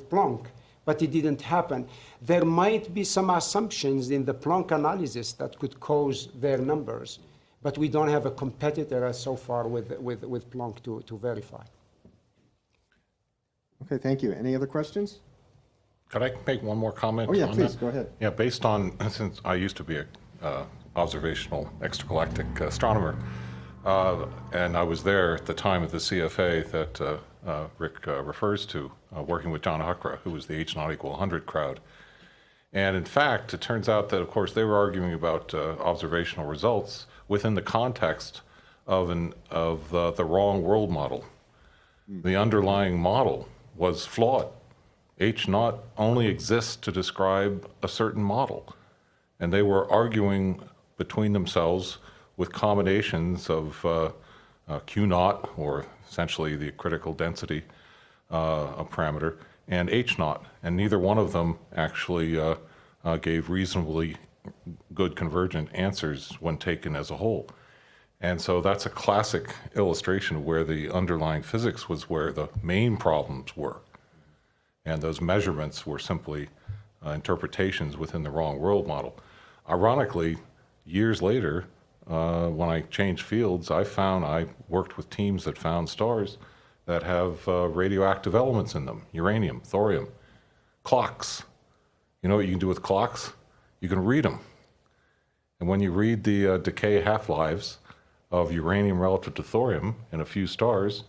Planck, but it didn't happen. There might be some assumptions in the Planck analysis that could cause their numbers, but we don't have a competitor so far with Planck to verify.
Okay, thank you. Any other questions?
Could I make one more comment?
Oh, yeah,
on
please,
that?
go ahead.
Yeah, based on, since I used to be a observational extragalactic astronomer, and I was there at the time of the CFA that Rick refers to, working with John Huckra, who was the H ≠ 100 crowd. And in fact, it turns out that, of course, they were arguing about observational results within the context of the wrong world model. The underlying model was flawed. H0 only exists to describe a certain model. And they were arguing between themselves with combinations of Q0, or essentially the critical density parameter, and H0. And neither one of them actually gave reasonably good convergent answers when taken as a whole. And so that's a classic illustration of where the underlying physics was where the main problems were. And those measurements were simply interpretations within the wrong world model. Ironically, years later, when I changed fields, I worked with teams that found stars that have radioactive elements in them, uranium, thorium, clocks. You know what you can do with clocks? You can read them. And when you read the decay half-lives of uranium relative to thorium in a few stars,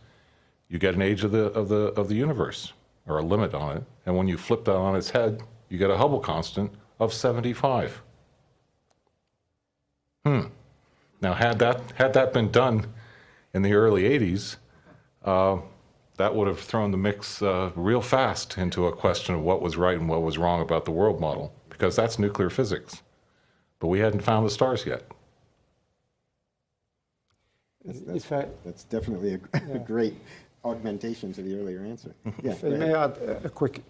you get an age of the universe, or a limit on it. And when you flip that on its head, you get a Hubble constant of 75. Now, had that been done in the early 80s, that would have thrown the mix real fast into a question of what was right and what was wrong about the world model, because that's nuclear physics. But we hadn't found the stars yet.
That's definitely a great augmentation to the earlier answer. Yeah,
If I may add a quick,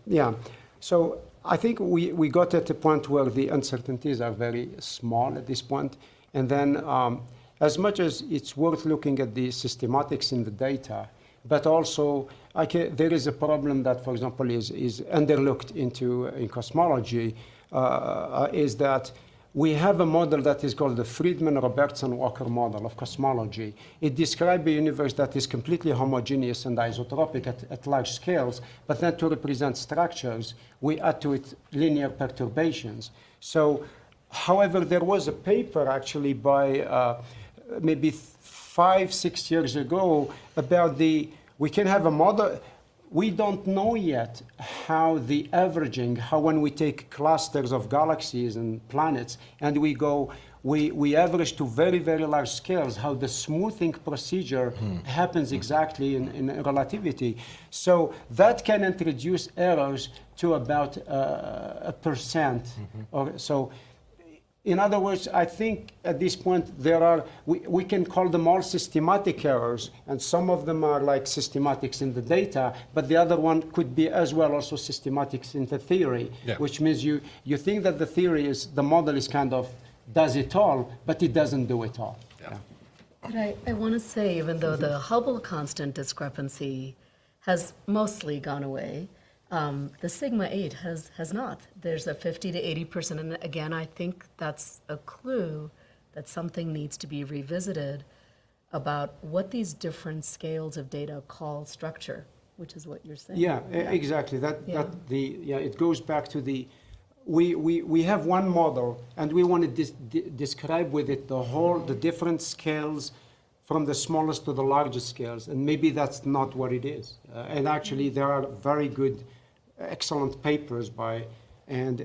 So I think we got at a point where the uncertainties are very small at this point. And then as much as it's worth looking at the systematics in the data, but also there is a problem that, for example, is underlooked in cosmology, is that we have a model that is called the Freedman-Robertson-Walker model of cosmology. It describes a universe that is completely homogeneous and isotropic at large scales, but then to represent structures, we add to it linear perturbations. So, however, there was a paper actually by maybe 5-6 years ago about we can have a model. We don't know yet how the averaging, how when we take clusters of galaxies and planets and we average to very, very large scales, how the smoothing procedure happens exactly in relativity. So that can introduce errors to about 1%. Or so. In other words, I think at this point we can call them all systematic errors, and some of them are like systematics in the data, but the other one could be as well also systematics in the theory, which means you think that the model is kind of does it all, but it doesn't do it all.
But I want to say, even though the Hubble constant discrepancy has mostly gone away, the sigma 8 has not. There's a 50 to 80%, and again, I think that's a clue that something needs to be revisited about what these different scales of data call structure, which is what you're saying.
Yeah, exactly. It goes back to we have one model, and we want to describe with it the different scales from the smallest to the largest scales, and maybe that's not what it is. And actually, there are very good, excellent papers by And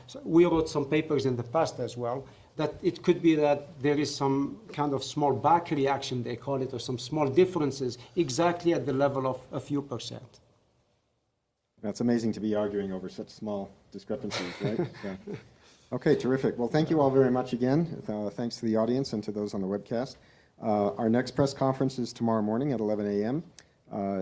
so we wrote some papers in the past as well, that it could be that there is some kind of small back reaction, they call it, or some small differences exactly at the level of a few %.
That's amazing to be arguing over such small discrepancies, right? So, okay, terrific. Well, thank you all very much again. Thanks to the audience and to those on the webcast. Our next press conference is tomorrow morning at 11 a.m.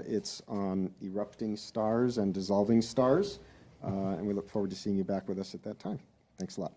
It's on erupting stars and dissolving stars, and we look forward to seeing you back with us at that time. Thanks a lot.